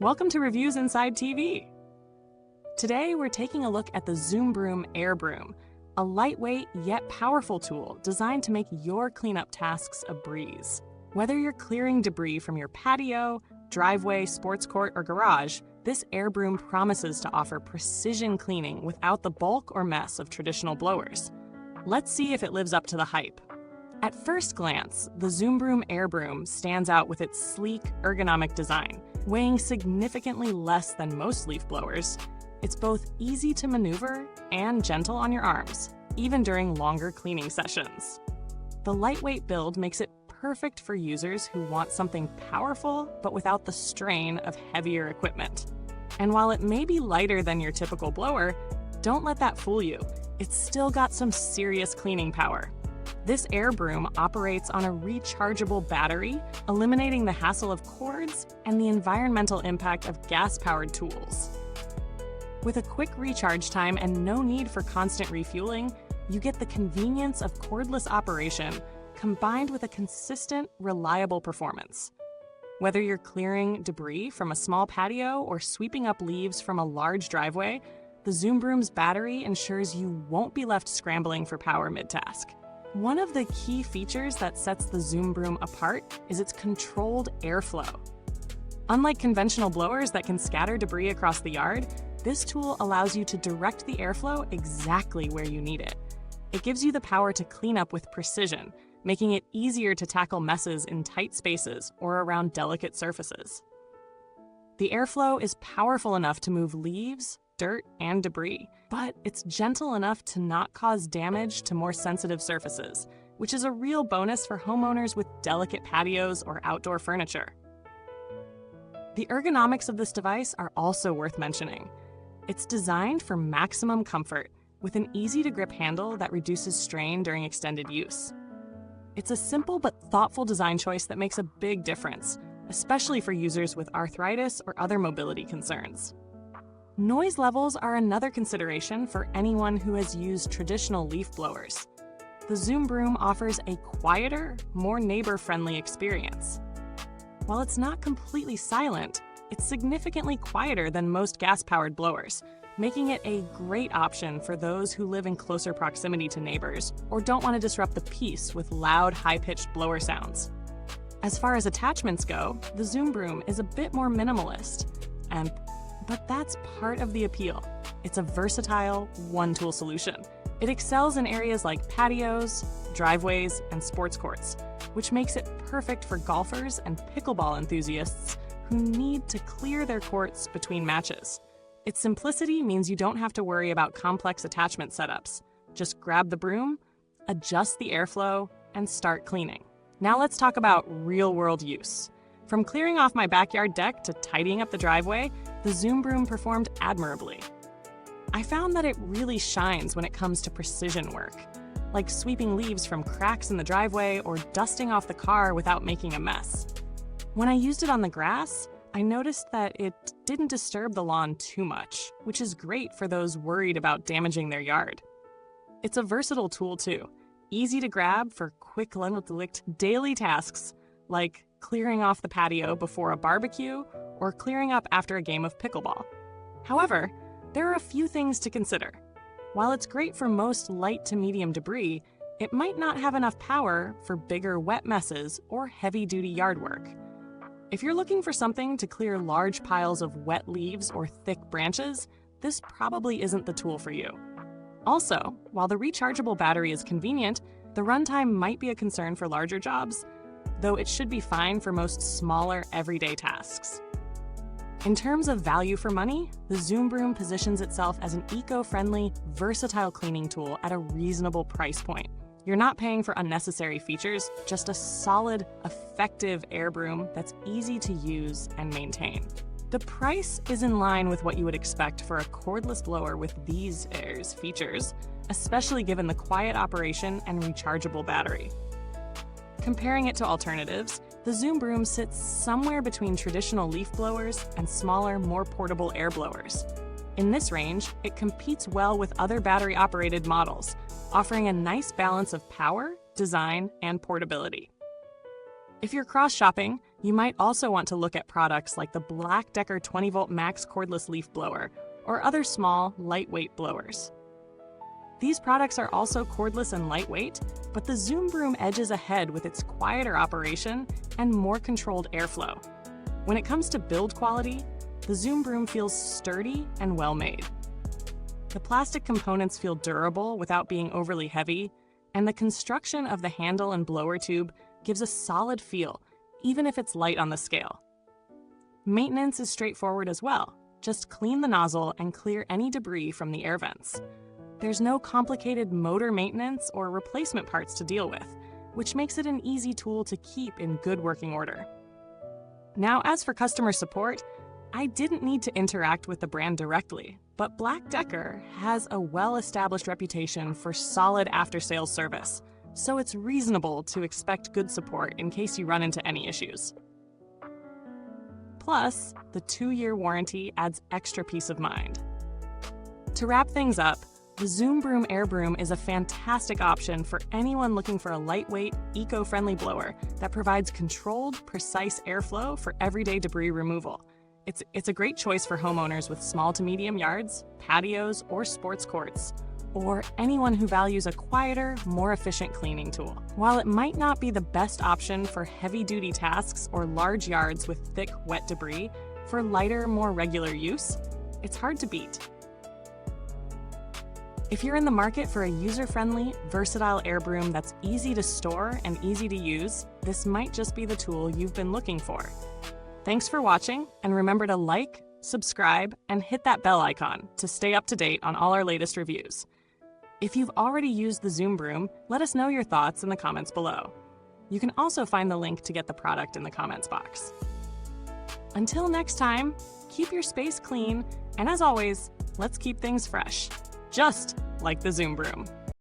Welcome to Reviewsinsidetv. Today we're taking a look at the ZoomBroom Air Broom, a lightweight yet powerful tool designed to make your cleanup tasks a breeze. Whether you're clearing debris from your patio, driveway, sports court, or garage, this air broom promises to offer precision cleaning without the bulk or mess of traditional blowers. Let's see if it lives up to the hype. At first glance, the ZoomBroom Air Broom stands out with its sleek, ergonomic design. Weighing significantly less than most leaf blowers, it's both easy to maneuver and gentle on your arms, even during longer cleaning sessions. The lightweight build makes it perfect for users who want something powerful but without the strain of heavier equipment. And while it may be lighter than your typical blower, don't let that fool you. It's still got some serious cleaning power. This air broom operates on a rechargeable battery, eliminating the hassle of cords and the environmental impact of gas-powered tools. With a quick recharge time and no need for constant refueling, you get the convenience of cordless operation combined with a consistent, reliable performance. Whether you're clearing debris from a small patio or sweeping up leaves from a large driveway, the ZoomBroom's battery ensures you won't be left scrambling for power mid-task. One of the key features that sets the ZoomBroom apart is its controlled airflow. Unlike conventional blowers that can scatter debris across the yard, this tool allows you to direct the airflow exactly where you need it. It gives you the power to clean up with precision, making it easier to tackle messes in tight spaces or around delicate surfaces. The airflow is powerful enough to move leaves, dirt, and debris, but it's gentle enough to not cause damage to more sensitive surfaces, which is a real bonus for homeowners with delicate patios or outdoor furniture. The ergonomics of this device are also worth mentioning. It's designed for maximum comfort, with an easy-to-grip handle that reduces strain during extended use. It's a simple but thoughtful design choice that makes a big difference, especially for users with arthritis or other mobility concerns. Noise levels are another consideration for anyone who has used traditional leaf blowers. The ZoomBroom offers a quieter, more neighbor-friendly experience. While it's not completely silent, it's significantly quieter than most gas-powered blowers, making it a great option for those who live in closer proximity to neighbors or don't want to disrupt the peace with loud, high-pitched blower sounds. As far as attachments go, the ZoomBroom is a bit more minimalist, but that's part of the appeal. It's a versatile, one-tool solution. It excels in areas like patios, driveways, and sports courts, which makes it perfect for golfers and pickleball enthusiasts who need to clear their courts between matches. Its simplicity means you don't have to worry about complex attachment setups. Just grab the broom, adjust the airflow, and start cleaning. Now let's talk about real-world use. From clearing off my backyard deck to tidying up the driveway, the ZoomBroom performed admirably. I found that it really shines when it comes to precision work, like sweeping leaves from cracks in the driveway or dusting off the car without making a mess. When I used it on the grass, I noticed that it didn't disturb the lawn too much, which is great for those worried about damaging their yard. It's a versatile tool too, easy to grab for quick daily tasks like clearing off the patio before a barbecue or clearing up after a game of pickleball. However, there are a few things to consider. While it's great for most light to medium debris, it might not have enough power for bigger wet messes or heavy-duty yard work. If you're looking for something to clear large piles of wet leaves or thick branches, this probably isn't the tool for you. Also, while the rechargeable battery is convenient, the runtime might be a concern for larger jobs, though it should be fine for most smaller, everyday tasks. In terms of value for money, the ZoomBroom positions itself as an eco-friendly, versatile cleaning tool at a reasonable price point. You're not paying for unnecessary features, just a solid, effective air broom that's easy to use and maintain. The price is in line with what you would expect for a cordless blower with these features, especially given the quiet operation and rechargeable battery. Comparing it to alternatives, the ZoomBroom sits somewhere between traditional leaf blowers and smaller, more portable air blowers. In this range, it competes well with other battery-operated models, offering a nice balance of power, design, and portability. If you're cross-shopping, You might also want to look at products like the Black Decker 20-volt max cordless leaf blower or other small, lightweight blowers. These products are also cordless and lightweight, but the ZoomBroom edges ahead with its quieter operation and more controlled airflow. When it comes to build quality, the ZoomBroom feels sturdy and well-made. The plastic components feel durable without being overly heavy, and the construction of the handle and blower tube gives a solid feel, even if it's light on the scale. Maintenance is straightforward as well. Just clean the nozzle and clear any debris from the air vents. There's no complicated motor maintenance or replacement parts to deal with, which makes it an easy tool to keep in good working order. Now, as for customer support, I didn't need to interact with the brand directly, but Black Decker has a well-established reputation for solid after-sales service, so it's reasonable to expect good support in case you run into any issues. Plus, the 2-year warranty adds extra peace of mind. To wrap things up, the ZoomBroom Air Broom is a fantastic option for anyone looking for a lightweight, eco-friendly blower that provides controlled, precise airflow for everyday debris removal. It's a great choice for homeowners with small to medium yards, patios, or sports courts, or anyone who values a quieter, more efficient cleaning tool. While it might not be the best option for heavy-duty tasks or large yards with thick, wet debris, for lighter, more regular use, it's hard to beat. If you're in the market for a user-friendly, versatile air broom that's easy to store and easy to use, this might just be the tool you've been looking for. Thanks for watching, and remember to like, subscribe, and hit that bell icon to stay up to date on all our latest reviews. If you've already used the ZoomBroom, let us know your thoughts in the comments below. You can also find the link to get the product in the comments box. Until next time, keep your space clean, and as always, let's keep things fresh, just like the ZoomBroom.